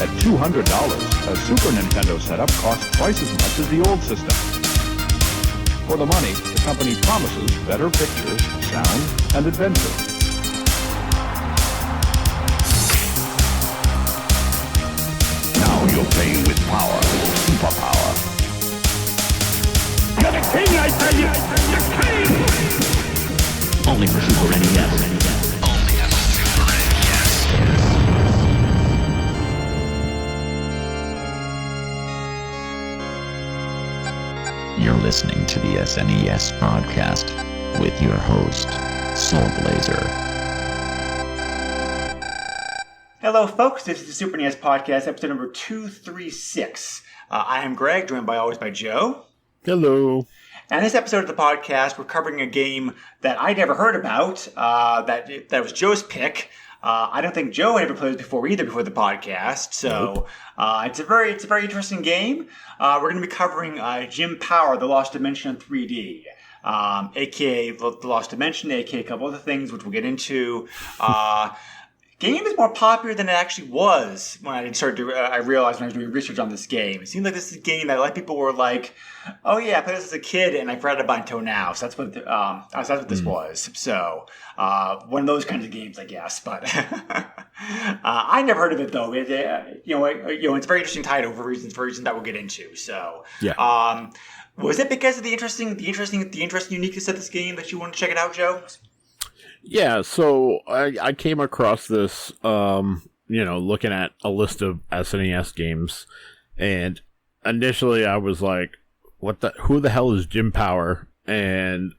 At $200, a Super Nintendo setup costs twice as much as the old system. For the money, the company promises better pictures, sound, and adventure. Now you're playing with power, superpower. You're the king, I tell you! The king! Only for Super NES. Only on Super NES. You're listening to the SNES podcast with your host, Soulblazer. Hello, folks. This is the Super NES podcast, episode number 236. I am Greg, joined by Joe. Hello. And this episode of the podcast, we're covering a game that I never heard about. That was Joe's pick. I don't think Joe had ever played it before the podcast. So it's a very interesting game. We're going to be covering Jim Power, The Lost Dimension in 3D, aka The Lost Dimension, aka a couple other things which we'll get into. Game is more popular than it actually was when I realized when I was doing research on this game. It seemed like this is a game that a lot of people were like, "Oh yeah, I played this as a kid and I forgot about it until now." So that's what this was. So one of those kinds of games, I guess. But I never heard of it though. It's a very interesting title for reasons that we'll get into. So Yeah. Was it because of the interesting uniqueness of this game that you wanted to check it out, Joe? Yeah, so I came across this, looking at a list of SNES games, and initially I was like, who the hell is Jim Power? And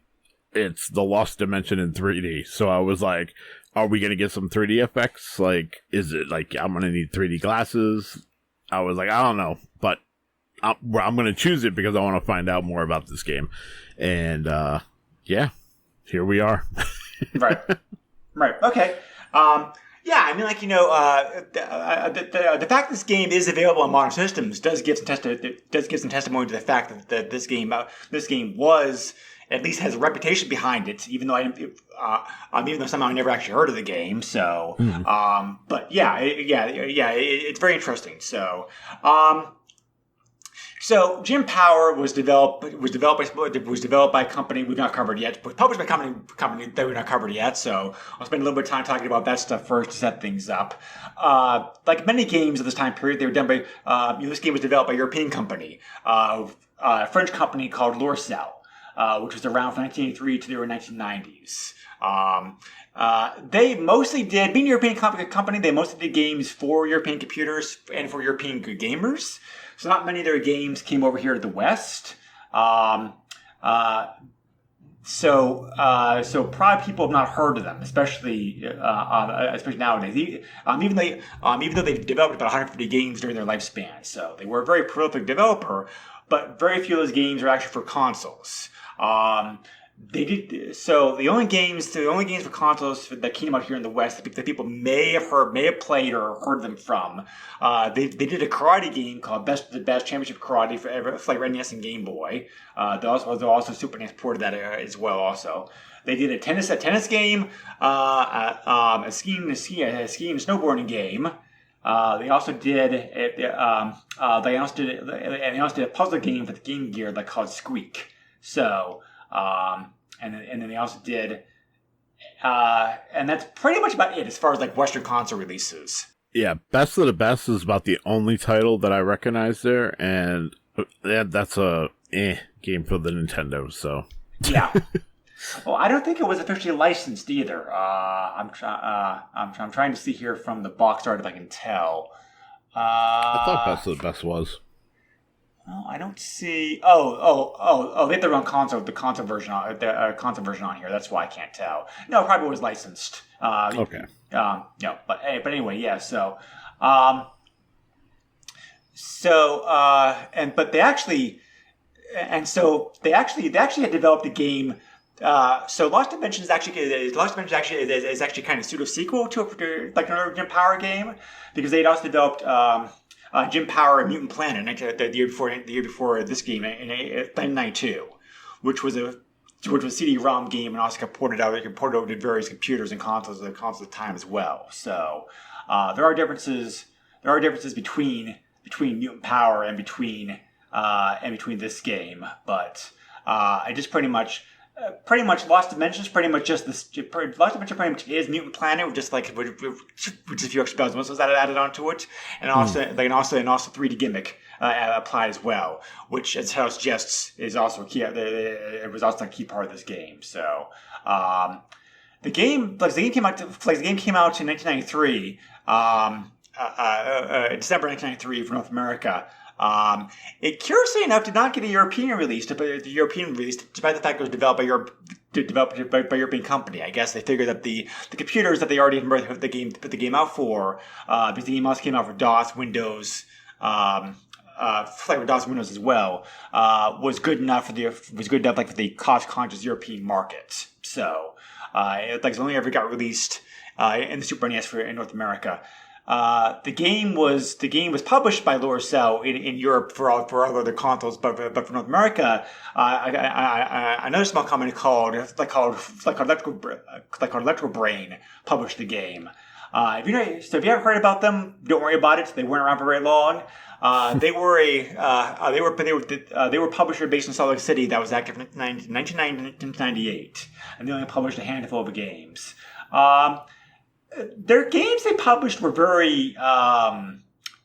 it's The Lost Dimension in 3D. So I was like, are we going to get some 3D effects? Like, is it like I'm going to need 3D glasses? I was like, I don't know, but I'm going to choose it because I want to find out more about this game. And, here we are. Right. Okay. The fact this game is available on modern systems does give some testimony to the fact that this game was, at least has a reputation behind it, even though somehow I never actually heard of the game. So, it's very interesting. So Jim Power was developed by a company we've not covered yet, but published by a company that we've not covered yet. So I'll spend a little bit of time talking about that stuff first to set things up. Like many games of this time period, they were done by this game was developed by a European company, a French company called Lorcel, which was around from 1983 to the early 1990s. They mostly did, being a European company, they mostly did games for European computers and for European gamers. So not many of their games came over here to the West. So probably people have not heard of them, especially nowadays. Even though they've developed about 150 games during their lifespan, so they were a very prolific developer. But very few of those games are actually for consoles. They did so. The only games for consoles that came out here in the West that people may have played or heard them from. They did a karate game called the Best Championship Karate for like NES and Game Boy. They also Super NES ported that as well. Also, they did a tennis game, a skiing and snowboarding game. They also did a puzzle game for the Game Gear that called Squeak. So. And then they also did, and that's pretty much about it as far as like Western console releases. Yeah, Best of the Best is about the only title that I recognize there, and that's a game for the Nintendo. So yeah. Well, I don't think it was officially licensed either. I'm trying to see here from the box art if I can tell. I thought Best of the Best was. Oh, I don't see. Oh! They had the wrong console. The console version on here. That's why I can't tell. No, it probably was licensed. Okay. But anyway, yeah. They actually had developed a game. So Lost Dimension is actually kind of pseudo sequel to like another Jim Power game, because they'd also developed. Jim Power and Mutant Planet the year before this game in 1992, which was a CD-ROM game and also got ported over to various computers and consoles at the time as well. So there are differences differences between Mutant Power and between this game, but I just pretty much Lost Dimensions pretty much just this. Lost Dimensions pretty much is Mutant Planet, with just a few extra bells and whistles added onto it, and also 3D gimmick applied as well, which, as Hell suggests, is also a key. It was also a key part of this game. So the game came out in 1993. December 1993 for North America. It curiously enough did not get a European release, despite the fact it was developed by European company. I guess they figured that the computers that they already had put the game out for, because the game also came out for DOS, Windows, DOS, Windows as well, was good enough for the cost-conscious European market. So it only ever got released in the Super NES in North America. The game was published by Lorcell in Europe for all other consoles, but for North America, another small company called Electro Brain published the game. If you haven't heard about them, don't worry about it. They weren't around for very long. They were a publisher based in Salt Lake City that was active in 1998, and they only published a handful of games. Their games they published were very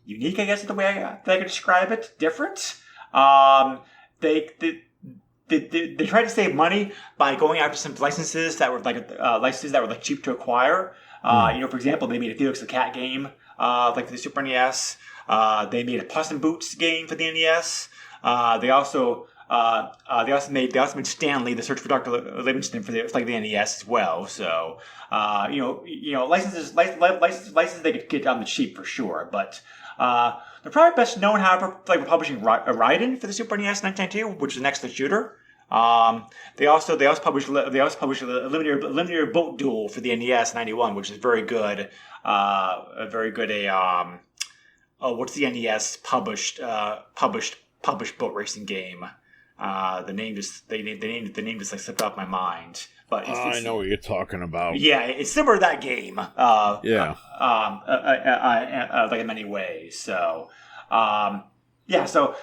unique, I guess is the way I could describe it. Different. They tried to save money by going after some licenses that were cheap to acquire. For example, they made a Felix the Cat game, for the Super NES. They made a Puss in Boots game for the NES. They also made Stanley: The Search for Dr. Livingston for the NES as well. So licenses they could get on the cheap for sure. But they're probably best known, however, for publishing Raiden for the Super NES in 1992, which is an excellent shooter. They also published a linear boat duel for the NES in 91, which is very good. What's the NES published boat racing game? The name just slipped off my mind. But I know what you're talking about. Yeah, it's similar to that game. In many ways. So, So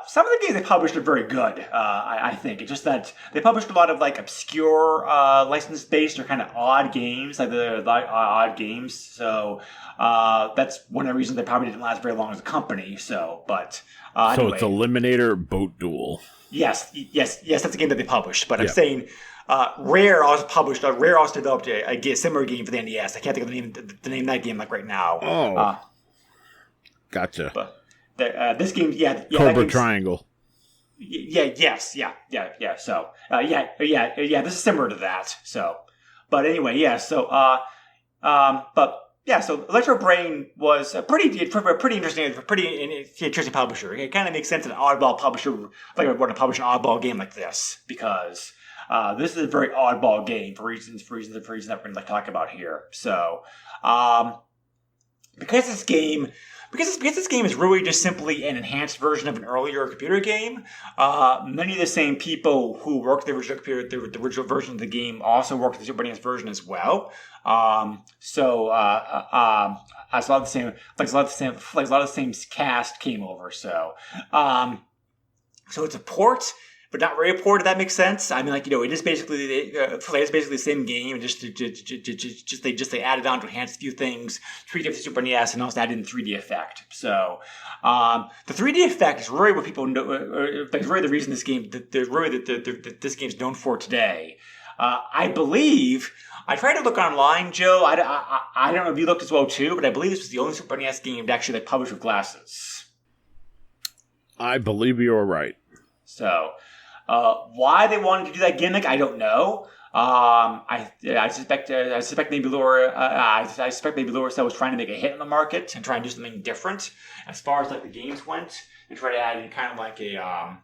some of the games they published are very good. I think it's just that they published a lot of obscure license-based or kind of odd games, odd games. So that's one of the reasons they probably didn't last very long as a company. So, but anyway. It's Eliminator Boat Duel. Yes, that's the game that they published. But I'm saying Rare also developed a similar game for the NES. I can't think of the name of that game right now. Oh, gotcha. But this game, Cobra Triangle. Yes. So, this is similar to that. So, but anyway, so Electro Brain was a pretty interesting publisher. It kind of makes sense an oddball publisher want to publish an oddball game like this, because this is a very oddball game for reasons that we're going to talk about here. So, because this game is really just simply an enhanced version of an earlier computer game, many of the same people who worked the original version of the game also worked the Super NES version as well. As a lot of the same cast came over. So it's a port, but not really a port, if that makes sense. I mean, it is basically the same game, they added on to enhance a few things, tweaked up the Super NES, and also added in 3D effect. So the 3D effect is really what people know. It's really the reason this game this game's known for today. I believe. I tried to look online, Joe. I don't know if you looked as well too, but I believe this was the only Super NES game to actually published with glasses. I believe you are right. So, why they wanted to do that gimmick, I don't know. I suspect maybe Lorcell was trying to make a hit in the market and try and do something different as far as the games went, and try to add in kind of like a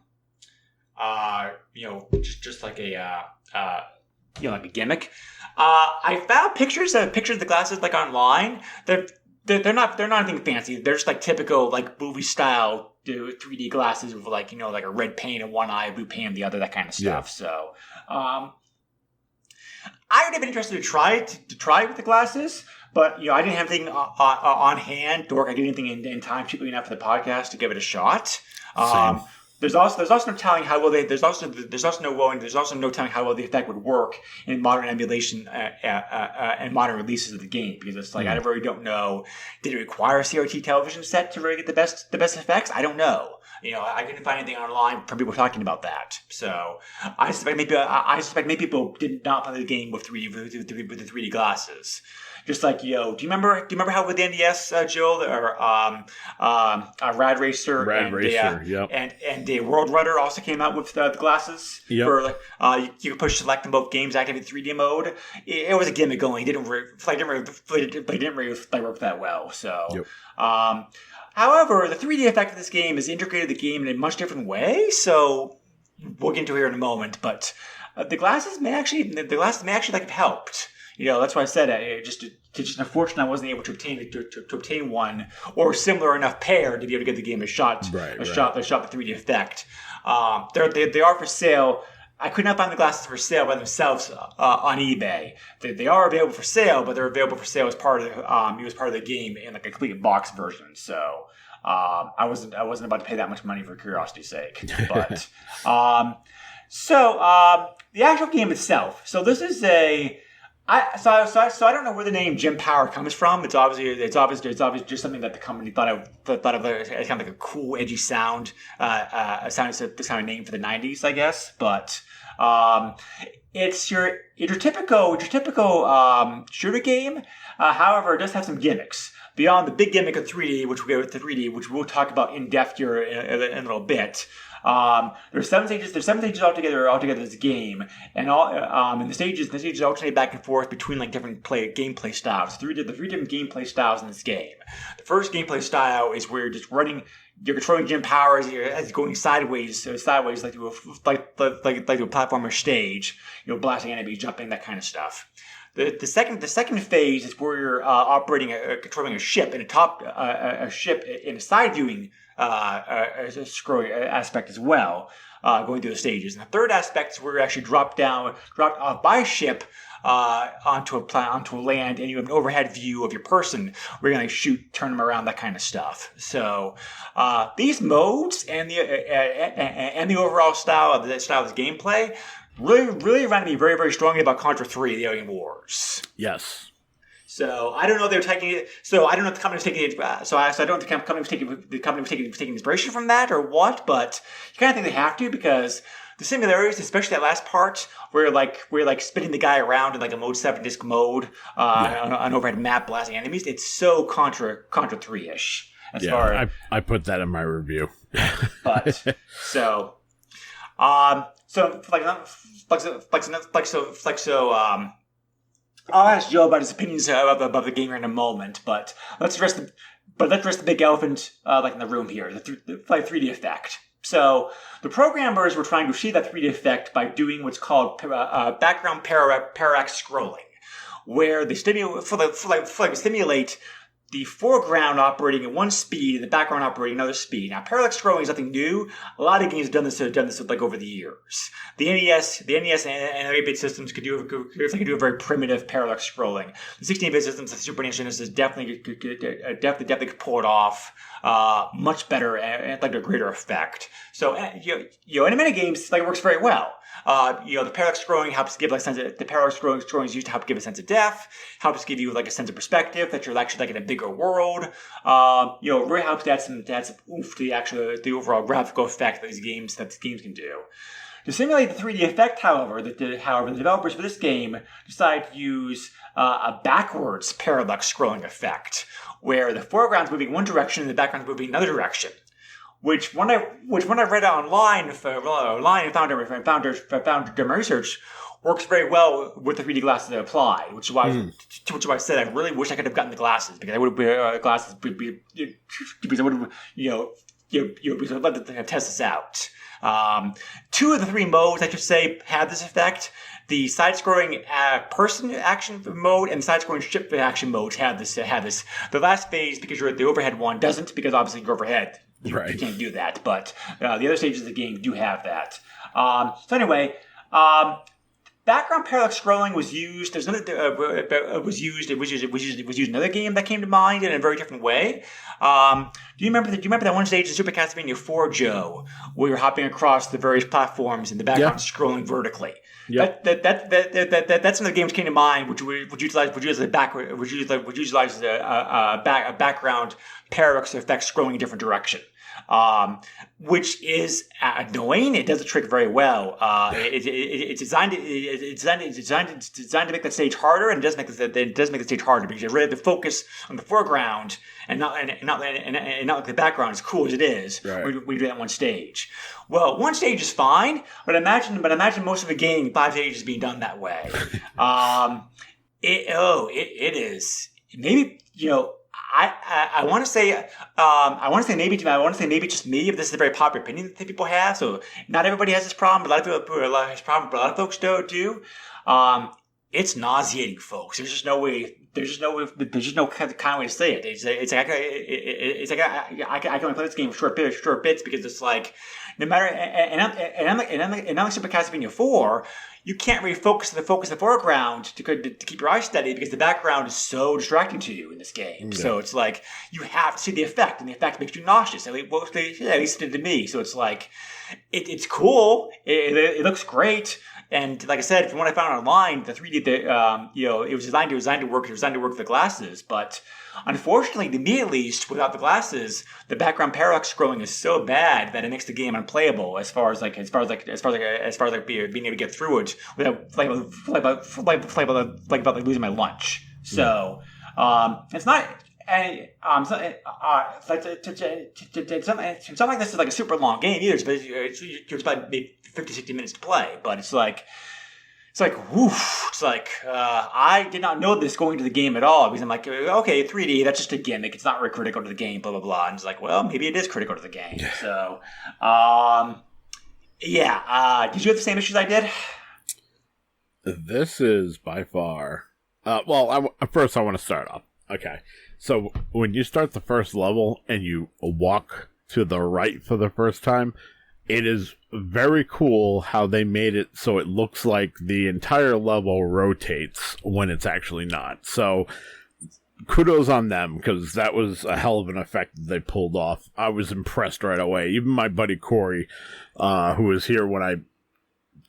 gimmick. I found pictures of the glasses online. They're not anything fancy. They're just typical movie style 3D glasses with a red paint in one eye, blue paint in the other, that kind of stuff. Yeah. So I would have been interested to try it with the glasses, But I didn't have anything on hand, or I did anything in time cheaply enough for the podcast to give it a shot. Same. There's also no telling how well there's also no telling how well the effect would work in modern emulation and modern releases of the game, because it's like I really don't know. Did it require a CRT television set to really get the best effects? I don't know. I didn't find anything online from people talking about that. So I suspect maybe people did not play the game with the 3D glasses. Just like, do you remember how with the NES, Joe, or Rad Racer, yep. and the World Runner also came out with the glasses. Yep. For you could push select in both games, activate 3D mode. It was a gimmick going. It didn't really work that well. So, yep. However, the 3D effect of this game has integrated the game in a much different way. So we'll get into it here in a moment, but the glasses may actually have helped. That's why I said just unfortunate I wasn't able to obtain one or similar enough pair to be able to give the game a shot. Shot the 3D effect. They are for sale. I could not find the glasses for sale by themselves on eBay. They are available for sale, but they're available for sale as part of the game in like a complete box version. So I wasn't about to pay that much money for curiosity's sake. But the actual game itself. So this is I don't know where the name Jim Power comes from. It's obviously just something that the company thought of as kind of like a cool, edgy sound, sound name for the '90s, I guess. But it's your typical shooter game. However, it does have some gimmicks beyond the big gimmick of 3D, which we'll talk about in depth here in a little bit. There's seven stages altogether in this game, and the stages alternate back and forth between like different gameplay styles. The three different gameplay styles in this game. The first gameplay style is where you're controlling Jim Power as he's going sideways like to a platformer stage, blasting enemies, jumping, that kind of stuff. The second phase is where you're controlling a ship in a ship in a side viewing aspect as well, going through the stages. And the third aspect is where you actually dropped off by ship onto a land, and you have an overhead view of your person where you're going to shoot, turn them around, that kind of stuff. So these modes and the overall style of this gameplay really reminded me very, very strongly about Contra 3: The Alien Wars. Yes. So I don't know if they're taking it. So I don't know if the company was taking it. So I don't think the company was taking inspiration from that or what. But you kind of think they have to, because the similarities, especially that last part where you're spinning the guy around in like a mode 7 disc mode on an overhead map, blasting enemies. It's so Contra 3-ish. I put that in my review. But so. I'll ask Joe about his opinions about the game here in a moment, but let's address the big elephant in the room here, the 3D effect. So the programmers were trying to achieve that 3D effect by doing what's called background parallax scrolling, where they stimulate the foreground operating at one speed and the background operating another speed. Now, parallax scrolling is nothing new. A lot of games have done this over the years. The NES and 8-bit systems could do a very primitive parallax scrolling. The 16-bit systems, the Super Nintendo, definitely could pull it off much better and like a greater effect. So, in many games, it works very well. The parallax scrolling helps give the parallax scrolling is used to help give a sense of depth, helps give you a sense of perspective that you're actually in a bigger world. It really helps to add some oomph to the overall graphical effect that these games can do. To simulate the 3D effect, however, the developers for this game decided to use a backwards parallax scrolling effect, where the foreground's moving one direction and the background's moving another direction. Which when I read online and found during my research, works very well with the 3D glasses that apply. Which is why I said I really wish I could have gotten the glasses, because I would have glasses because I would have let them test this out. 2 of the 3 modes, I should say, have this effect. The side-scrolling person action mode and the side-scrolling ship action modes have this. The last phase, because you're at the overhead one, doesn't, because obviously you're overhead. You can't do that, but the other stages of the game do have that. So anyway, background parallax scrolling was used. There's another was used in another game that came to mind in a very different way. Do you remember that one stage in Super Castlevania 4, Joe, where you're hopping across the various platforms and the background scrolling vertically? Yep. That's some of the games came to mind, which utilize a background parallax effect scrolling in a different direction. Which is annoying. It does the trick very well. It's designed to make the stage harder, and it does make the stage harder because you really have to focus on the foreground and not like the background, as cool as it is. Right. We do that one stage. Well, one stage is fine, but imagine most of the game 5 stages being done that way. It is maybe I want to say maybe just me, if this is a very popular opinion that people have. So not everybody has this problem, but a lot of folks do. It's nauseating, folks. There's just no kind of way to say it. It's like I can only play this game short bits because it's like no matter and unlike Super Castlevania 4. You can't really focus the foreground to keep your eyes steady because the background is so distracting to you in this game. Yeah. So it's like you have to see the effect, and the effect makes you nauseous. At least it did to me. So it's like it's cool. It looks great. And like I said, from what I found online, the 3D, it was designed to work with the glasses. But unfortunately, to me at least, without the glasses, the background parallax scrolling is so bad that it makes the game unplayable as far as being able to get through it without like losing my lunch. So it's not. And it's not like this is like a super long game either. It's about maybe 50, 60 minutes to play, but it's like woof. It's like I did not know this going to the game at all because I'm like, okay, 3D, that's just a gimmick. It's not really critical to the game, blah blah blah. And it's like, well, maybe it is critical to the game. So, did you have the same issues I did? This is by far. First I want to start off. Okay. So when you start the first level and you walk to the right for the first time, it is very cool how they made it so it looks like the entire level rotates when it's actually not. So kudos on them, because that was a hell of an effect that they pulled off. I was impressed right away. Even my buddy Corey, who was here when I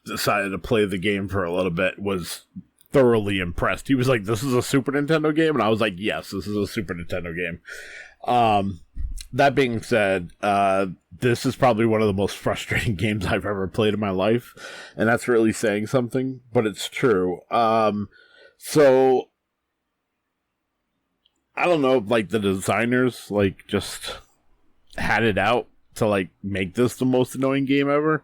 decided to play the game for a little bit, was thoroughly impressed. He was like, "This is a Super Nintendo game?" And I was like, "Yes, this is a Super Nintendo game." That being said, this is probably one of the most frustrating games I've ever played in my life, and that's really saying something, but it's true. So I don't know, like the designers just had it out to make this the most annoying game ever.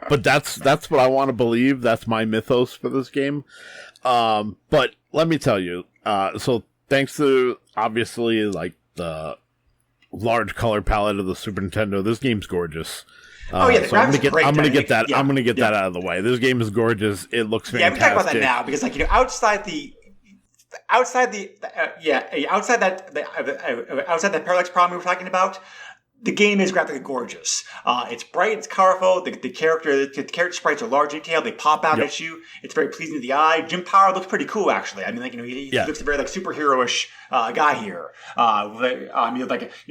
But that's what I want to believe. That's my mythos for this game. But let me tell you, so thanks to obviously the large color palette of the Super Nintendo, this game's gorgeous. The so I'm graphics are great. I'm gonna get that out of the way. This game is gorgeous. It looks fantastic. Yeah, we talk about that now because outside that parallax problem we were talking about, the game is graphically gorgeous. It's bright, it's colorful. The character sprites are large detail. They pop out at you. It's very pleasing to the eye. Jim Power looks pretty cool, actually. I mean, he looks a very superhero-ish guy here.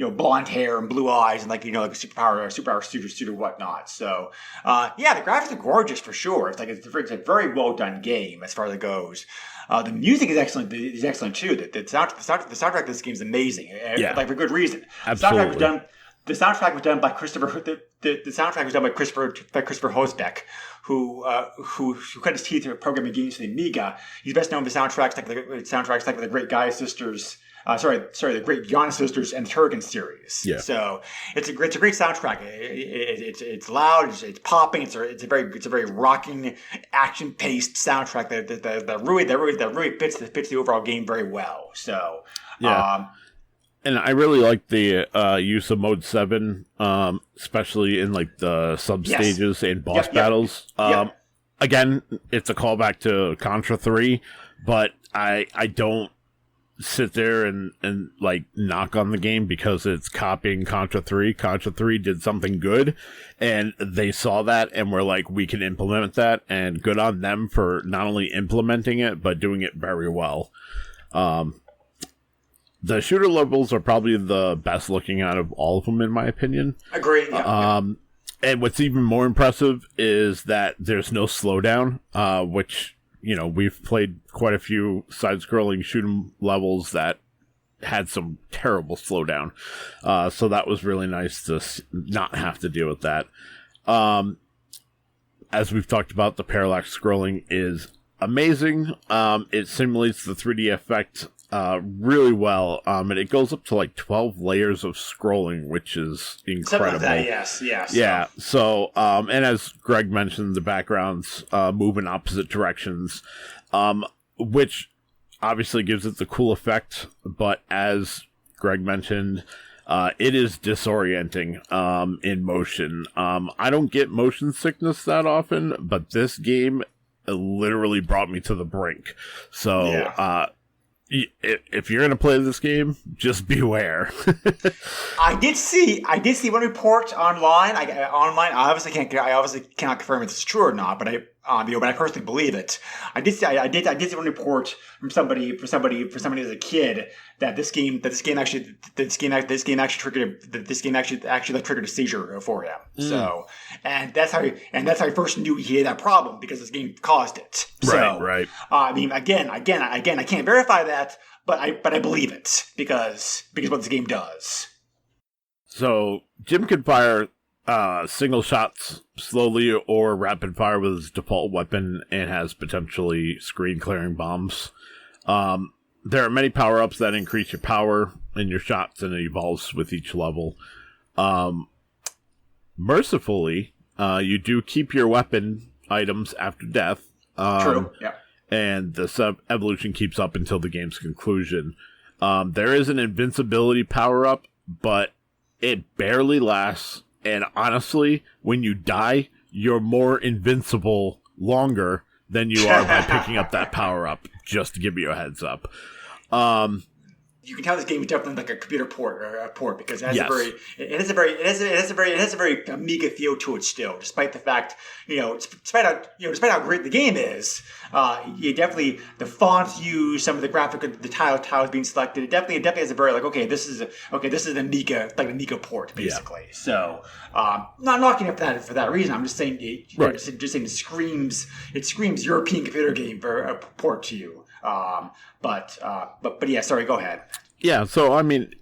Blonde hair and blue eyes, and a superpower suit or whatnot. So, the graphics are gorgeous for sure. It's a very well done game as far as it goes. The music is excellent. Too. The soundtrack of this game is amazing. For good reason. Absolutely. The soundtrack was done by Christopher. The soundtrack was done by Christopher Hosbeck, who cut his teeth in programming games for the Amiga. He's best known for soundtracks like the Great Gaia Sisters. The Great Yana Sisters and the Turrican series. Yeah. So it's a great soundtrack. It's loud. It's popping. It's a very rocking, action paced soundtrack that really fits the overall game very well. So and I really like the use of Mode 7, especially in the sub-stages and boss battles. Again, it's a callback to Contra 3, but I don't sit there and like knock on the game because it's copying Contra 3. Contra 3 did something good, and they saw that and were like, we can implement that, and good on them for not only implementing it, but doing it very well. The shooter levels are probably the best looking out of all of them, in my opinion. Agree. Yeah. And what's even more impressive is that there's no slowdown, which, you know, we've played quite a few side-scrolling shooting levels that had some terrible slowdown. So that was really nice to not have to deal with that. As we've talked about, the parallax scrolling is amazing. It simulates the 3D effect really well, and it goes up to like 12 layers of scrolling, which is incredible. Something like that, yes. Yeah, so, and as Greg mentioned, the backgrounds move in opposite directions, which obviously gives it the cool effect, but as Greg mentioned, it is disorienting in motion. I don't get motion sickness that often, but this game literally brought me to the brink. So, Yeah. If you're gonna play this game, just beware. I did see one report online. I obviously cannot confirm if it's true or not, but I personally believe it. I did see one report from somebody as a kid that this game actually triggered a seizure for him. So, and that's how he first knew he had that problem, because this game caused it. So, Right. I mean, again, I can't verify that, but I believe it because what this game does. So Jim can fire single shots slowly or rapid fire with his default weapon, and has potentially screen clearing bombs. There are many power-ups that increase your power in your shots, and it evolves with each level. Mercifully, you do keep your weapon items after death. True, yeah. And the evolution keeps up until the game's conclusion. There is an invincibility power-up, but it barely lasts. And honestly, when you die, you're more invincible longer than you are by picking up that power-up, just to give you a heads up. You can tell this game is definitely like a computer port or a port, because it has Yes. a very Amiga feel to it still, despite the fact, despite how great the game is. The fonts used, some of the graphic, the tiles being selected, it definitely has a very this is an Amiga, like an Amiga port, basically. Yeah. So not knocking it for that reason. I'm just saying just saying it screams European computer game for a port to you. But yeah, sorry, go ahead. Yeah, so I mean,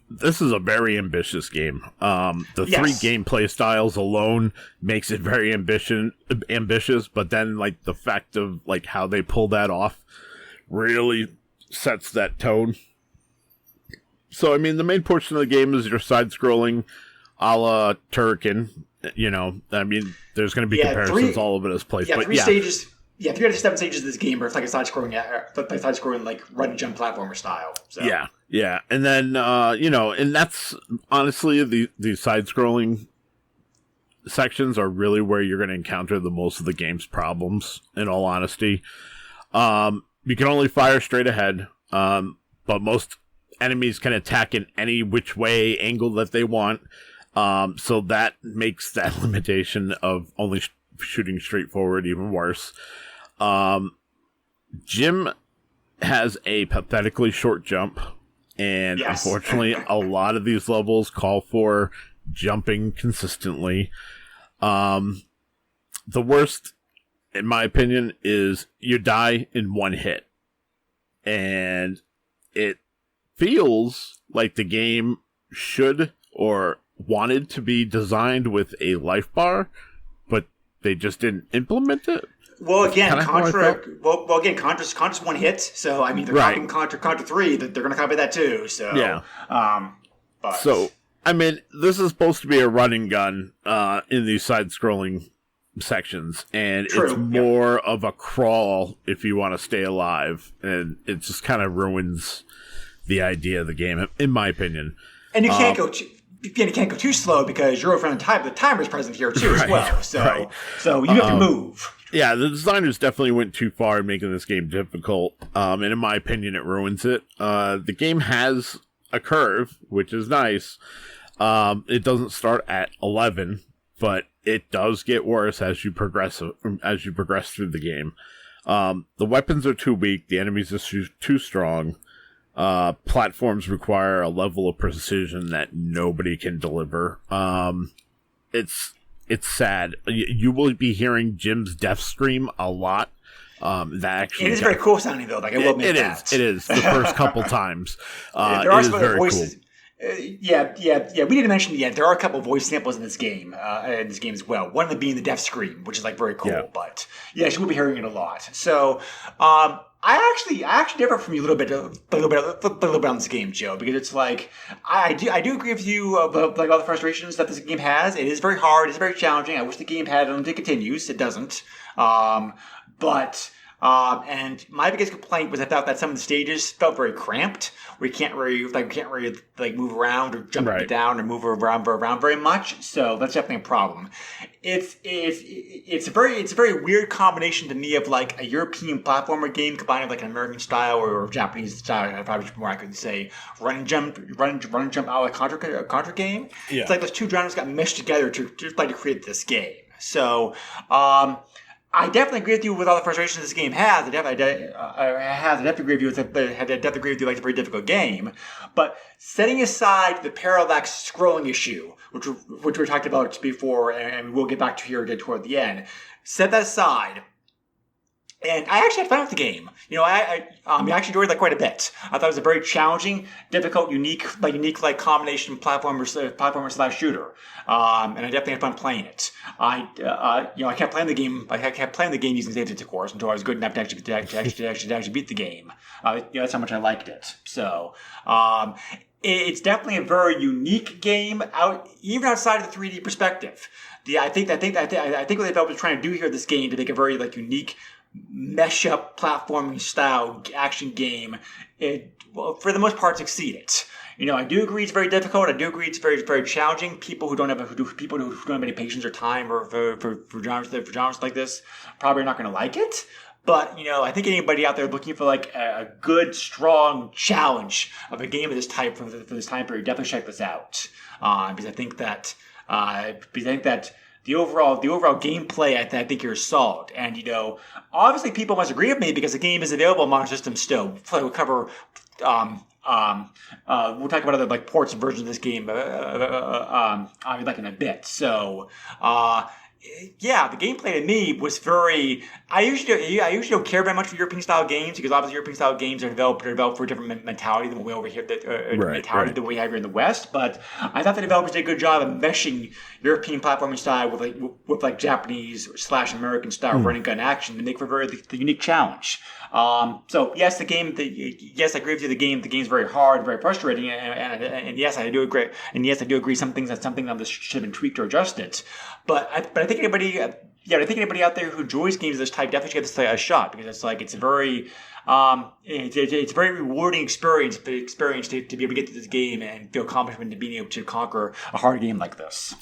this is a very ambitious game. The three gameplay styles alone makes it very ambitious, but then like the fact of like how they pull that off really sets that tone. So I mean, the main portion of the game is your side-scrolling, a la Turrican. I mean, there's going to be comparisons all over this place. But three stages. Yeah, 3 out of 7 stages of this game are like a side-scrolling, like run and jump platformer style. So. Yeah, and then and that's honestly the side-scrolling sections are really where you're going to encounter the most of the game's problems. In all honesty, you can only fire straight ahead, but most enemies can attack in any which way angle that they want. So that makes that limitation of only shooting straight forward even worse. Jim has a pathetically short jump, and unfortunately a lot of these levels call for jumping consistently. The worst, in my opinion, is you die in one hit, and it feels like the game should or wanted to be designed with a life bar, but they just didn't implement it. Well, again, Contra's one hit, so I mean, they're copying Contra 3. They're going to copy that too. So yeah. So I mean, this is supposed to be a run and gun in these side-scrolling sections, and it's more of a crawl if you want to stay alive, and it just kind of ruins the idea of the game, in my opinion. And you can't go too slow, because you're over on time. The timer's present here too as well. So you have to move. Yeah, the designers definitely went too far in making this game difficult, and in my opinion, it ruins it. The game has a curve, which is nice. It doesn't start at 11, but it does get worse as you progress through the game. The weapons are too weak, the enemies are too strong. Platforms require a level of precision that nobody can deliver. It's sad. You will be hearing Jim's death scream a lot. That actually it is very cool sounding though. Like I will admit that. It is the first couple times. There are it is some very voices. cool. Yeah. We didn't mention yet. There are a couple of voice samples in this game as well. One of them being the death scream, which is like very cool. Yeah. But yes, you will be hearing it a lot. So I actually differ from you a little bit on this game, Joe, because it's like I do agree with you about like all the frustrations that this game has. It is very hard. It's very challenging. I wish the game had unlimited continues. It doesn't. And my biggest complaint was I thought that some of the stages felt very cramped. We can't really move around or jump up and down or move around very much. So that's definitely a problem. It's a very weird combination to me of like a European platformer game combined with like an American style or Japanese style. Probably more I could say run and jump a la Contra game. Yeah. It's like those two genres got meshed together to create this game. So. I definitely agree with you with all the frustrations this game has. I definitely agree with you. I definitely agree with you. Like it's a very difficult game, but setting aside the parallax scrolling issue, which we talked about before, and we'll get back to here again toward the end. Set that aside. And I actually had fun with the game. You know, I actually enjoyed it quite a bit. I thought it was a very challenging, difficult, unique combination platformer slash shooter. And I definitely had fun playing it. I kept playing the game. I kept playing the game using save states, of course, until I was good enough to actually beat the game. That's how much I liked it. So, it's definitely a very unique game even outside of the 3D perspective. I think what the developers trying to do here with this game to make a very unique mesh up platforming style action game, for the most part succeeded. You know, I do agree it's very difficult. I do agree it's very, very challenging. People who don't have any patience or time for genres like this probably are not going to like it. But, you know, I think anybody out there looking for like a good, strong challenge of a game of this type for this time period, definitely check this out. Because I think that the overall gameplay, I think you're solid. And, you know, obviously people must agree with me because the game is available on modern systems still. We'll cover, we'll talk about other ports and versions of this game, in a bit. So, yeah, the gameplay to me was very. I usually don't care very much for European style games because obviously European style games are developed for a different mentality than we over here. Than we have here in the West. But I thought the developers did a good job of meshing European platforming style with Japanese / American style running gun action to make for the unique challenge. So yes, yes, I agree with you. The game's very hard, very frustrating, and yes, I do agree. And yes, I do agree. Some things that should have been tweaked or adjusted. But I think anybody out there who enjoys games of this type definitely should give this a shot because it's a very it's a very rewarding experience to be able to get to this game and feel confident in being able to conquer a hard game like this.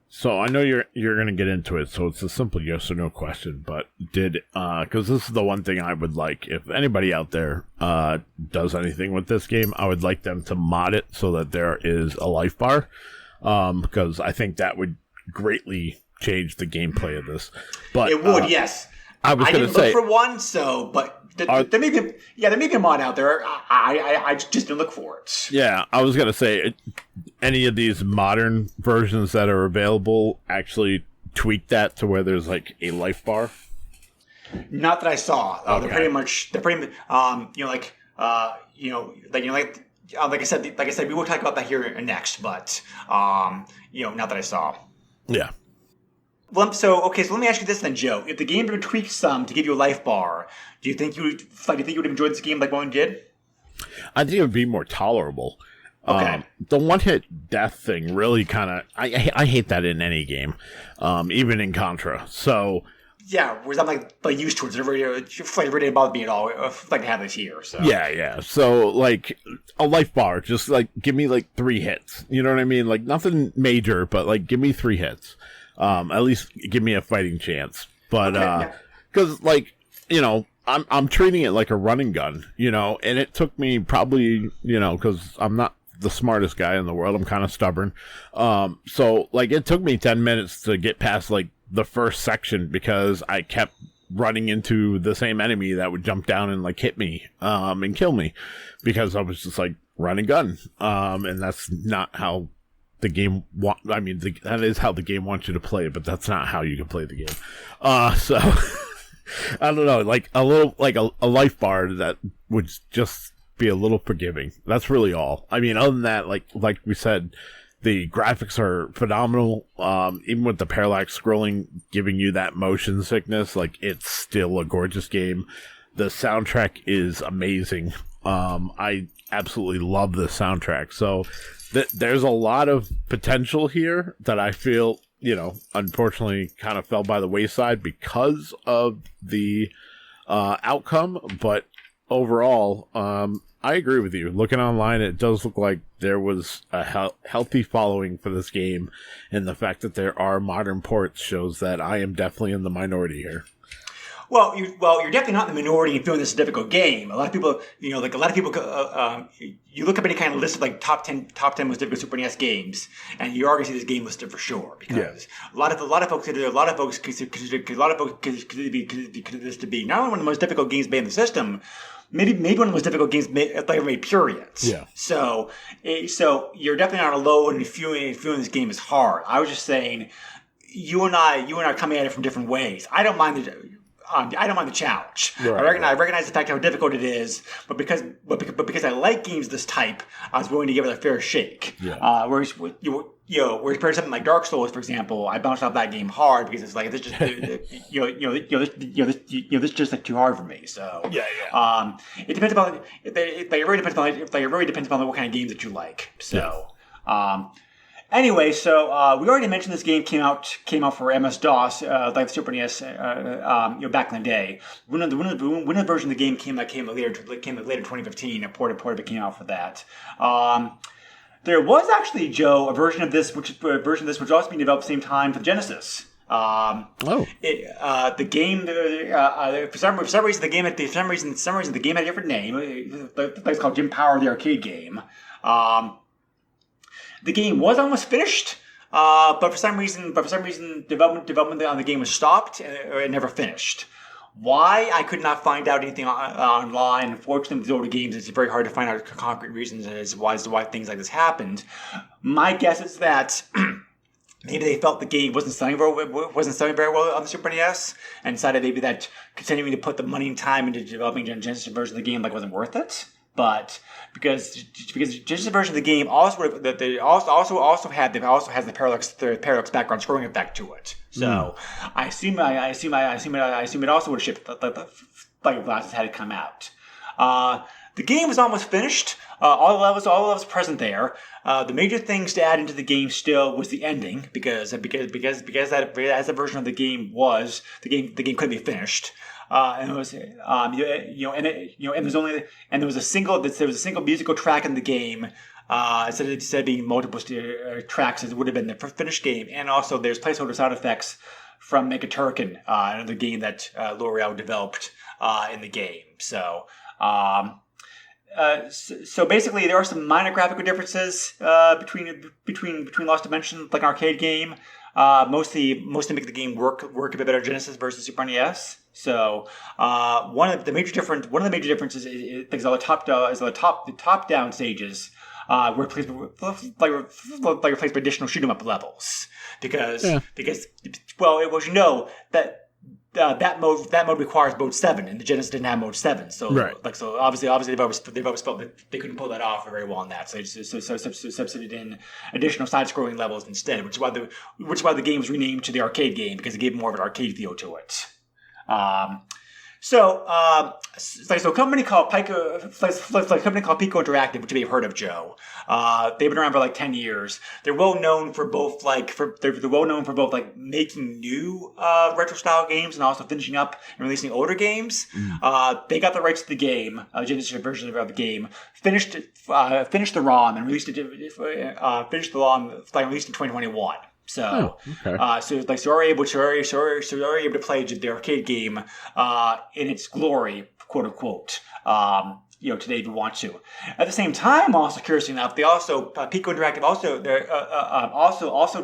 So I know you're going to get into it, so it's a simple yes or no question. But because this is the one thing I would like, if anybody out there does anything with this game, I would like them to mod it so that there is a life bar, because I think that would greatly change the gameplay of this. But it would, yes. I didn't look for one, but there may be a mod out there. I just didn't look for it. Yeah, I was gonna say any of these modern versions that are available actually tweak that to where there's a life bar. Not that I saw. Okay. They're pretty much like I said, we will talk about that here next. But not that I saw. Yeah. Well, so let me ask you this then, Joe. If the game had been tweaked some to give you a life bar, do you think you would have enjoyed this game like one did? I think it would be more tolerable. Okay. The one-hit death thing really kind of... I hate that in any game, even in Contra. So... Yeah, whereas I'm used to it. It really didn't bother me at all. I like to have this here. So. Yeah. So, a life bar, just, give me, 3 hits. You know what I mean? Nothing major, but, give me 3 hits. At least give me a fighting chance. But, because I'm treating it like a running gun, and it took me probably, because I'm not the smartest guy in the world. I'm kind of stubborn. So it took me 10 minutes to get past the first section because I kept running into the same enemy that would jump down and hit me, and kill me because I was just run and gun. And that's not how the game that is how the game wants you to play it, but that's not how you can play the game. So I don't know, a life bar that would just be a little forgiving. That's really all. Other than that, like we said, the graphics are phenomenal. Even with the parallax scrolling giving you that motion sickness, it's still a gorgeous game. The soundtrack is amazing. I absolutely love the soundtrack. So there's a lot of potential here that I feel, unfortunately kind of fell by the wayside because of the outcome. But overall, I agree with you. Looking online, it does look like there was a healthy following for this game, and the fact that there are modern ports shows that I am definitely in the minority here. Well, you're definitely not in the minority in feeling this is a difficult game. A lot of people, you look up any kind of list of top 10 most difficult Super NES games, and you already see this game listed for sure because a lot of folks consider this to be not only one of the most difficult games made in the system, maybe one of the most difficult games ever made. Period. Yeah. So you're definitely not alone in feeling this game is hard. I was just saying, you and I are coming at it from different ways. I don't mind the challenge. Right, I recognize the fact how difficult it is, but because I like games of this type, I was willing to give it a fair shake. Yeah. Whereas compared to something like Dark Souls, for example, I bounced off that game hard because it's this just this just too hard for me. So it depends upon it really depends upon what kind of games that you like. So. Anyway, so we already mentioned this game came out for MS-DOS, like the Super NES, back in the day. When the version of the game came later, 2015. A port of it came out for that. There was actually, Joe, a version of this which was also being developed at the same time for the Genesis. The game for some reason the game had a different name. It's called Jim Power, the arcade game. The game was almost finished, but for some reason, development on the game was stopped and it never finished. Why? I could not find out anything online. Unfortunately, with older games, it's very hard to find out concrete reasons as to why things like this happened. My guess is that maybe they felt the game wasn't selling very well on the Super NES, and decided maybe that continuing to put the money and time into developing a Genesis version of the game wasn't worth it. But because Genesis version of the game also has the parallax background scrolling effect to it. So I assume it also would have shipped like glasses had it come out. The game was almost finished. All the levels present there. The major things to add into the game still was the ending because that as the version of the game was, the game couldn't be finished. And it was, there was a single musical track in the game, instead of being multiple tracks as it would have been the finished game. And also there's placeholder sound effects from Mega Turrican, another game that L'Oreal developed in the game. So basically there are some minor graphical differences between Lost Dimension, like an arcade game. Mostly make the game work a bit better Genesis versus Super NES. So one of the major differences is the top down stages were replaced by additional shoot 'em up levels because it was that mode requires mode 7, and the Genesis didn't have mode 7. So obviously they've always felt that they couldn't pull that off very well on that. So substituted in additional side scrolling levels instead, which is why the game was renamed to the arcade game, because it gave more of an arcade feel to it. So a company called Pico Interactive, which you may have heard of, Joe. They've been around for 10 years. They're well known for both making new retro style games and also finishing up and releasing older games. They got the rights to the game, Genesis version of the game, finished the ROM and released it. Released in 2021. So, okay. so you're able to play the arcade game in its glory, quote unquote. Today if you want to. At the same time, also curiously enough, they also Pico Interactive also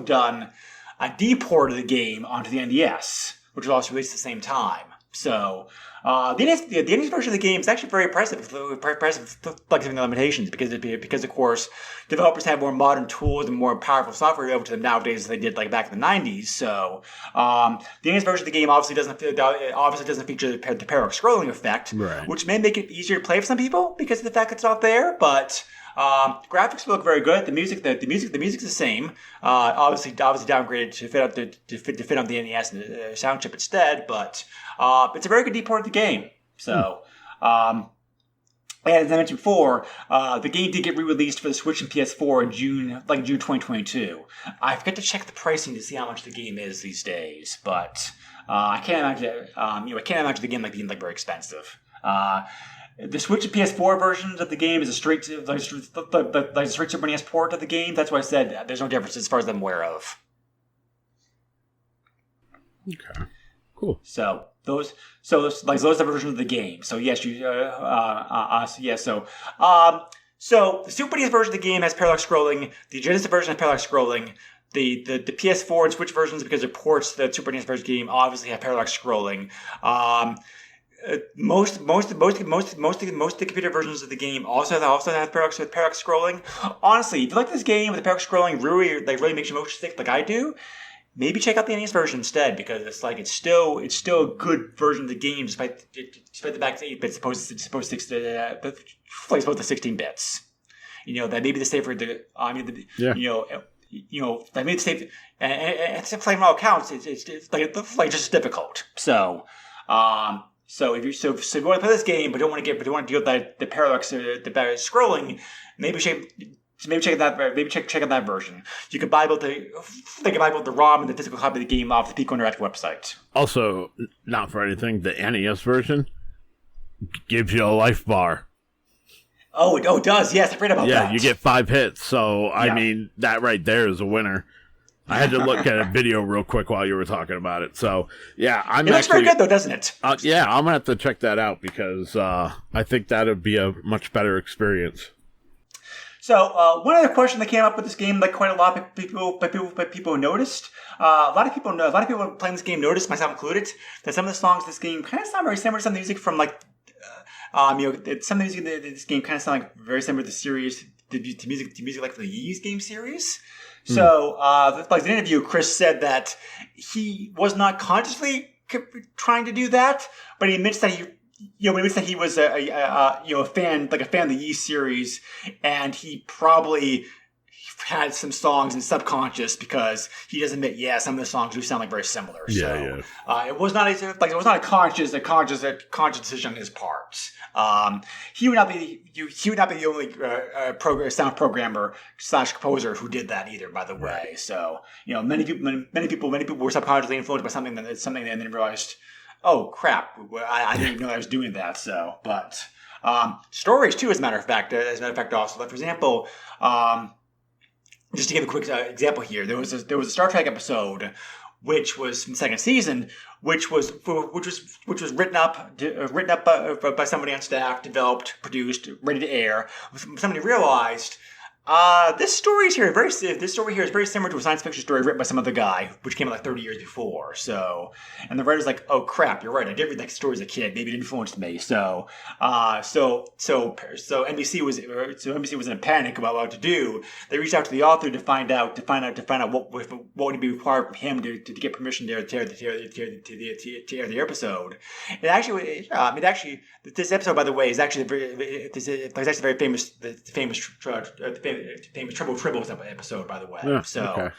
done a D-port of the game onto the NES, which was also released at the same time. So the NES version of the game is actually very impressive, flexing the limitations because of course developers have more modern tools and more powerful software available to them nowadays than they did like back in the 90s. So the NES version of the game obviously doesn't feature the parallax scrolling effect, right, which may make it easier to play for some people because of the fact that it's not there, but. Graphics look very good. The music's the same. Obviously downgraded to fit on the NES sound chip instead. But it's a very good deport of the game. So, and as I mentioned before, the game did get re-released for the Switch and PS4 in June 2022. I forget to check the pricing to see how much the game is these days, but I can't imagine. I can't imagine the game being very expensive. The Switch and PS4 versions of the game is a straight Super NES port of the game. That's why I said there's no difference as far as I'm aware of. Okay, cool. So those are the versions of the game. So yes, So the Super NES version of the game has parallax scrolling. The Genesis version has parallax scrolling. The PS4 and Switch versions, because it ports the Super NES version of the game, obviously have parallax scrolling. Most of the computer versions of the game also have parallax scrolling. Honestly, if you like this game with the parallax scrolling really makes you motion sick like I do, maybe check out the NES version instead because it's still a good version of the game despite the fact that 8 bits supposed to 16 bits. That may be the safer. That may be the safe. And to play on all accounts, it's just as difficult. So. So if you want to play this game but don't want to deal with the parallax scrolling, maybe check out that version. You can buy both the ROM and the physical copy of the game off the Pico Interactive website. Also, not for anything, the NES version gives you a life bar. Oh, it does. Yes, I forgot about that. Yeah, you get 5 hits. So I mean, that right there is a winner. I had to look at a video real quick while you were talking about it. So, yeah, it looks very good, though, doesn't it? Yeah, I'm going to have to check that out because I think that would be a much better experience. So, one other question that came up with this game, quite a lot of people noticed. A lot of people playing this game noticed, myself included, that some of the songs in this game kind of sound very similar to some of the music from some of the music in this game kind of sound very similar to the series, to music like the Ys game series. So, like the interview, Chris said that he was not consciously trying to do that, but he admits that he was a fan of the Ys series, and he probably had some songs in subconscious because he does admit, some of the songs do sound very similar. It was not a conscious decision on his part. He would not be the only sound programmer / composer who did that either. By the way, so many people were subconsciously influenced by something and then realized, oh crap, I didn't even know I was doing that. So, but stories too, as a matter of fact, also, like for example. Just to give a quick example here, there was a Star Trek episode, which was from the second season, which was written up by somebody on staff, developed, produced, ready to air. Somebody realized this story here is very similar to a science fiction story written by some other guy, which came out 30 years before. So, and the writer's like, "Oh crap, you're right. I did read that story as a kid. Maybe it influenced me." So NBC was in a panic about what to do. They reached out to the author to find out what would be required from him to get permission to air the episode. This episode, by the way, is actually very famous. The famous Tribbles episode, by the way. Yeah, so, okay.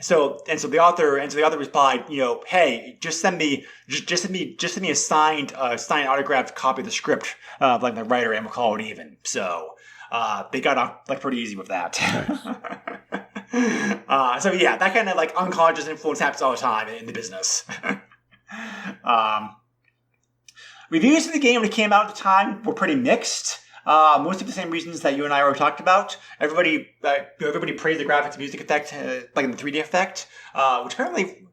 So the author replied, hey, just send me a signed autographed copy of the script, like the writer, and we'll call it even. So they got off pretty easy with that. Nice. So yeah, that kind of unconscious influence happens all the time in the business. Reviews of the game when it came out at the time were pretty mixed. Most of the same reasons that you and I already talked about. Everybody praised the graphics and music effect, like in the 3D effect, which apparently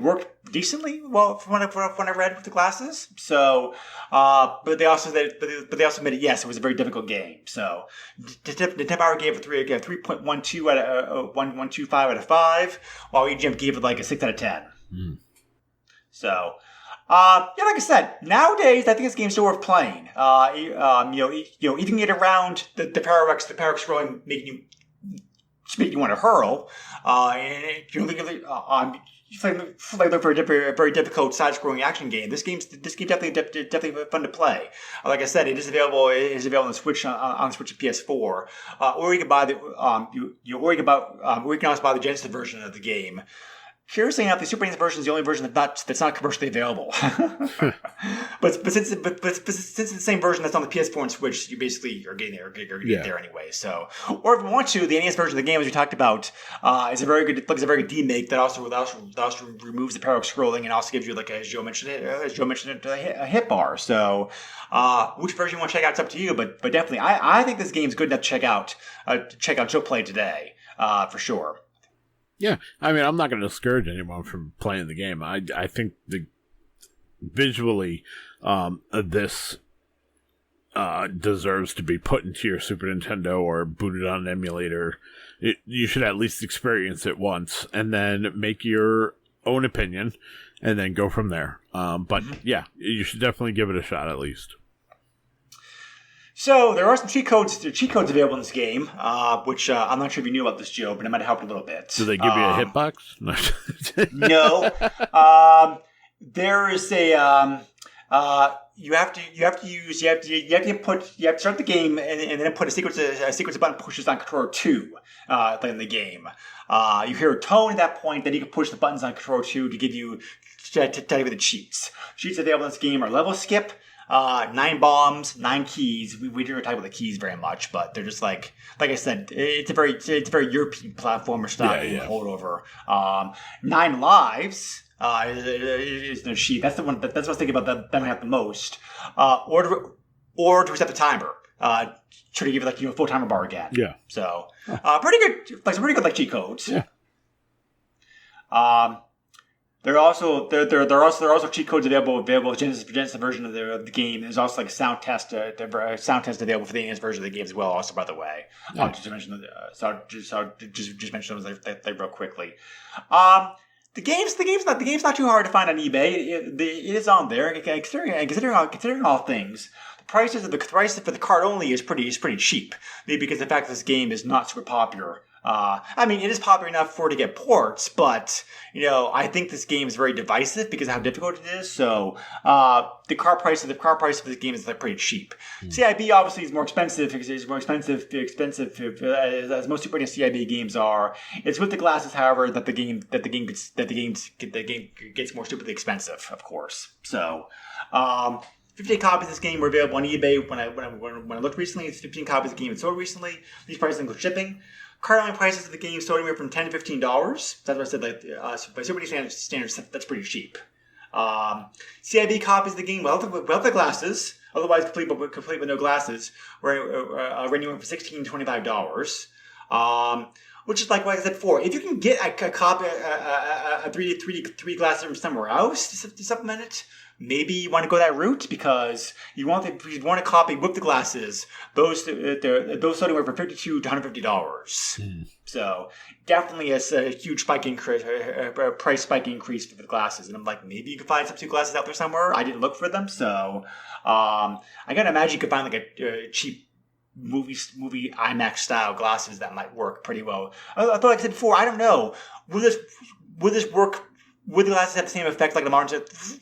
worked decently well from when I read with the glasses. So, but they also admitted yes, it was a very difficult game. So, the Temp Hour gave it 3.12 out of 1.125 out of 5, while EGM gave it like a 6 out of 10. So. Like I said, nowadays I think this game's still worth playing. Even get around the parallax scrolling, making you want to hurl. And if you're looking for a very difficult side-scrolling action game, this game definitely fun to play. Like I said, it is available. It is available on Switch on Switch and PS4, or you can buy you can also buy the Genesis version of the game. Curiously enough, the Super NES version is the only version that's not commercially available. but since it's the same version that's on the PS4 and Switch, you basically are getting there anyway. So, or if you want to, the NES version of the game, as we talked about, is a very good demake that also removes the parallax scrolling and also gives you, like as Joe mentioned, a hit bar. So, which version you want to check out, it's up to you. But definitely, I think this game's good enough to check out Joe play today, for sure. Yeah, I mean, I'm not going to discourage anyone from playing the game. I think visually, this deserves to be put into your Super Nintendo or booted on an emulator. You should at least experience it once and then make your own opinion and then go from there. But yeah, you should definitely give it a shot at least. So there are some cheat codes available in this game, which I'm not sure if you knew about this, Joe, but it might help a little bit. Do they give you a hitbox? No. There is a you have to start the game and then put a sequence of button pushes on controller 2 in the game. You hear a tone at that point, then you can push the buttons on controller 2 to give you to tell you the cheats. Cheats available in this game are level skip. 9 bombs, 9 keys. We didn't talk about the keys very much, but they're just like I said, it's a very European platformer style holdover. 9 lives is no sheet. That's the one. That's what I was thinking about. That I have the most. Or to reset the timer. Try to give it a full timer bar again. Yeah. So pretty good. Like some pretty good cheat codes. Yeah. There are also cheat codes available. Genesis version of the game. There's also like a sound test available for the NES version of the game as well. Also, by the way, just mention those real quickly. The game's not too hard to find on eBay. It is on there. Considering all things, the price for the card only is pretty cheap. Maybe because of the fact that this game is not super popular. I mean, it is popular enough for it to get ports, but, I think this game is very divisive because of how difficult it is. So, the car price of this game is pretty cheap. CIB obviously is more expensive because it's more expensive as most Super NES CIB games are. It's with the glasses, however, that the game gets more stupidly expensive, of course. So, 50 copies of this game were available on eBay when I looked recently. It's 15 copies of the game sold recently. These prices include shipping. Currently, prices of the game sold anywhere from $10 to $15. That's what I said. By Super NES standards, that's pretty cheap. CIB copies of the game without the glasses, otherwise complete with no glasses, were anywhere from $16 to $25. Which is like what I said before. If you can get a copy, a 3D glasses from somewhere else to supplement it, maybe you want to go that route because you want a copy with the glasses. Those sold anywhere from $52 to $150. So definitely a huge price spike increase for the glasses. And I'm like, maybe you can find some two glasses out there somewhere. I didn't look for them, so I gotta imagine you could find like a cheap movie IMAX style glasses that might work pretty well. I thought, like I said before, I don't know. Will this work? Would the glasses have the same effect like the modern? It's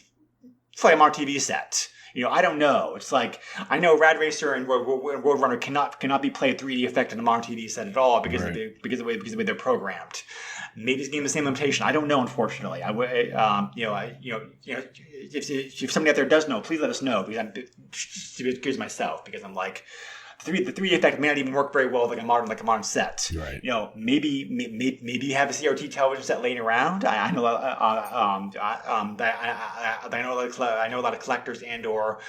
like a modern TV set. I don't know. It's like, I know Rad Racer and World Runner cannot be played 3D effect in a modern TV set at all because of the way they're programmed. Maybe it's getting the same limitation. I don't know, unfortunately. If somebody out there does know, please let us know because I'm curious myself because I'm like, the 3D effect may not even work very well like a modern set. Right. You know, maybe you have a CRT television set laying around. I know I know a lot of collectors and or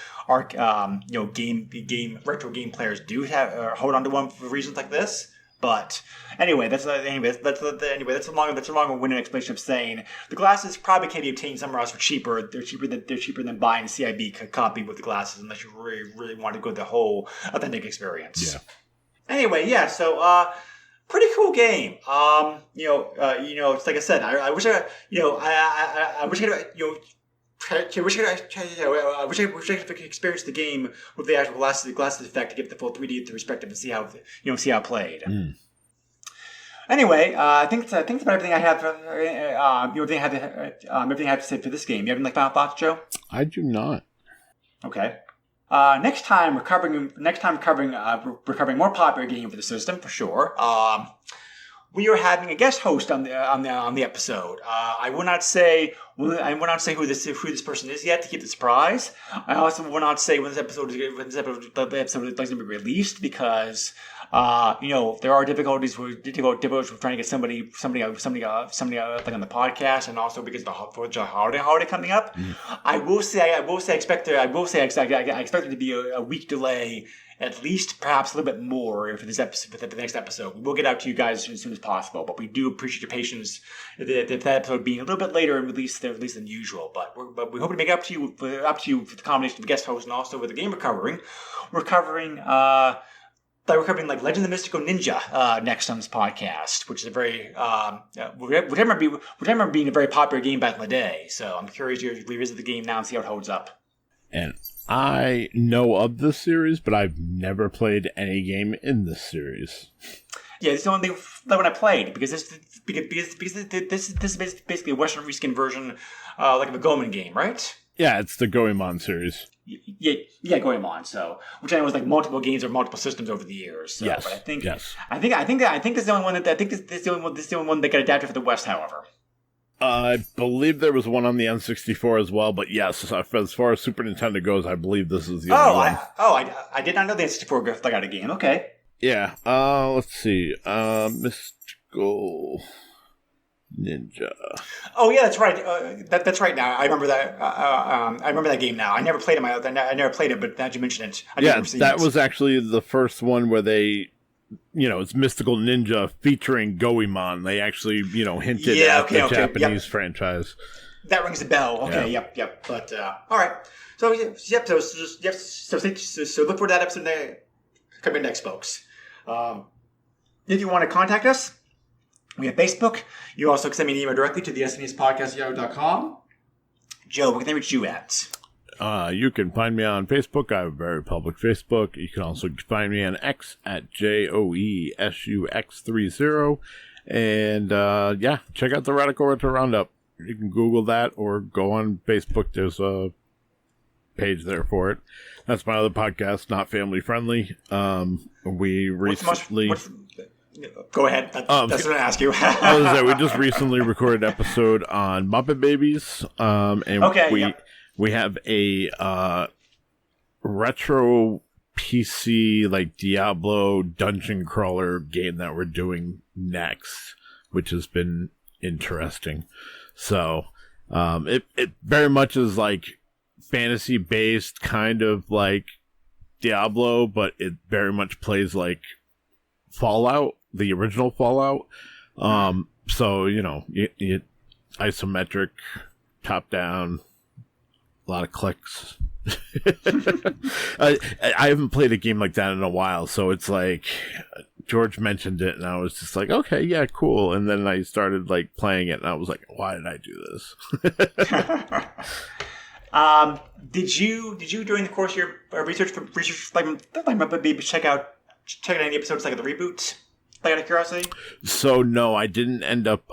retro game players do have hold on to one for reasons like this. But anyway, that's a long-winded explanation of saying the glasses probably can be obtained somewhere else for cheaper. They're cheaper than buying a CIB copy with the glasses, unless you really want to go the whole authentic experience. Yeah. Anyway, yeah. So, pretty cool game. It's like I said. I wish I wish I could experience the game with the actual glasses effect to get the full 3D perspective and see how it played. Mm. Anyway, I think that's about everything I have. Everything I have to say for this game. You have any final thoughts, Joe? I do not. Okay. Next time we're covering more popular game for the system for sure. We are having a guest host on the episode. I will not say who this person is yet to keep the surprise. I also will not say when this episode is going to be released because there are difficulties with trying to get somebody like on the podcast, and also because of the holiday coming up. Mm. I expect there to be a week delay. At least, perhaps a little bit more for this episode, for the next episode. We'll get out to you guys as soon as possible, but we do appreciate your patience. That episode being a little bit later in release than usual, but we hope to make it up to you for the combination of guest hosts and also with the game we're covering. We're covering like Legend of the Mystical Ninja next on this podcast, which is a very which I remember being a very popular game back in the day. So I'm curious to revisit the game now and see how it holds up. And I know of this series, but I've never played any game in this series. Yeah, this is the only one I played because this is basically a Western reskin version, like of a Goemon game, right? Yeah, it's the Goemon series. Yeah, Goemon. So, which I know was like multiple games or multiple systems over the years. So, yes, but I think yes. I think this is the only one this is the only one that got adapted for the West. However. I believe there was one on the N64 as well, but yes, as far as Super Nintendo goes, I believe this is the only one. I did not know the N64 got a game. Okay. Yeah. Let's see. Mystical Ninja. Oh yeah, that's right. That's right. Now I remember that. I remember that game now. I never played it. I never played it, but now that you mention it, that was actually the first one where they. It's Mystical Ninja featuring Goemon. They actually, hinted at the Japanese franchise. That rings a bell. Okay, yeah. Yep. But all right. So look for that episode coming next, folks. If you want to contact us, we have Facebook. You also can send me an email directly to the SNESpodcast@yahoo.com. Joe, where can they reach you at? You can find me on Facebook. I have a very public Facebook. You can also find me on X at JOESUX30. And, check out the Radical Retro Roundup. You can Google that or go on Facebook. There's a page there for it. That's my other podcast, Not Family Friendly. We recently... Go ahead. That's what I ask you. We just recently recorded an episode on Muppet Babies. We have a retro PC like Diablo dungeon crawler game that we're doing next, which has been interesting. So it very much is like fantasy based, kind of like Diablo, but it very much plays like Fallout, the original Fallout. So isometric, top down. A lot of clicks. I haven't played a game like that in a while, so it's like George mentioned it, and I was just like, okay, yeah, cool. And then I started like playing it, and I was like, why did I do this? Did you during the course of your research like maybe check out any episodes like the reboot? Out of curiosity? So no, I didn't end up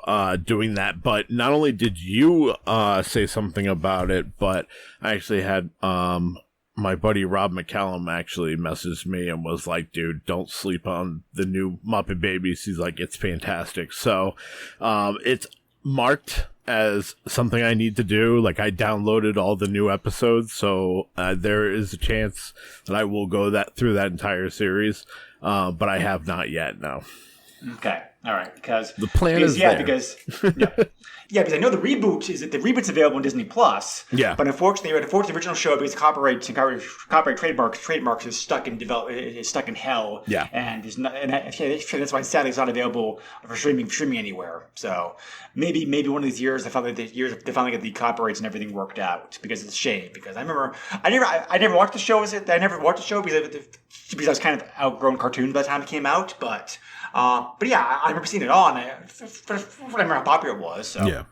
doing that. But not only did you say something about it, but I actually had my buddy Rob McCallum actually messaged me and was like, "Dude, don't sleep on the new Muppet Babies." He's like, "It's fantastic." So it's marked as something I need to do. Like, I downloaded all the new episodes, so there is a chance that I will go through that entire series, but I have not yet, no. Okay, all right, because the plan is there. Because I know the reboot's available on Disney Plus. Yeah. But unfortunately, the original show, because copyright trademarks is stuck in hell. Yeah. And that's why sadly it's not available for streaming anywhere. So maybe one of these years they finally get the copyrights and everything worked out, because it's a shame. Because I remember I never watched the show. I never watched the show because I was kind of outgrown cartoons by the time it came out. But yeah, I remember seeing it on. I remember how popular it was. So. Yeah.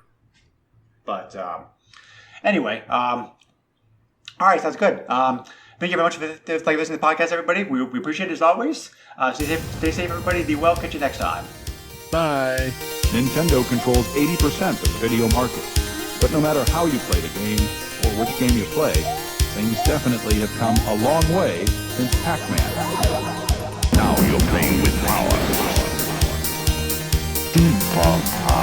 But anyway, all right, sounds good. Thank you very much for listening to the podcast, everybody. We appreciate it as always. Stay safe, everybody. Be well. Catch you next time. Bye. Nintendo controls 80% of the video market. But no matter how you play the game, or which game you play, things definitely have come a long way since Pac-Man. Now you're playing with power. Deep power.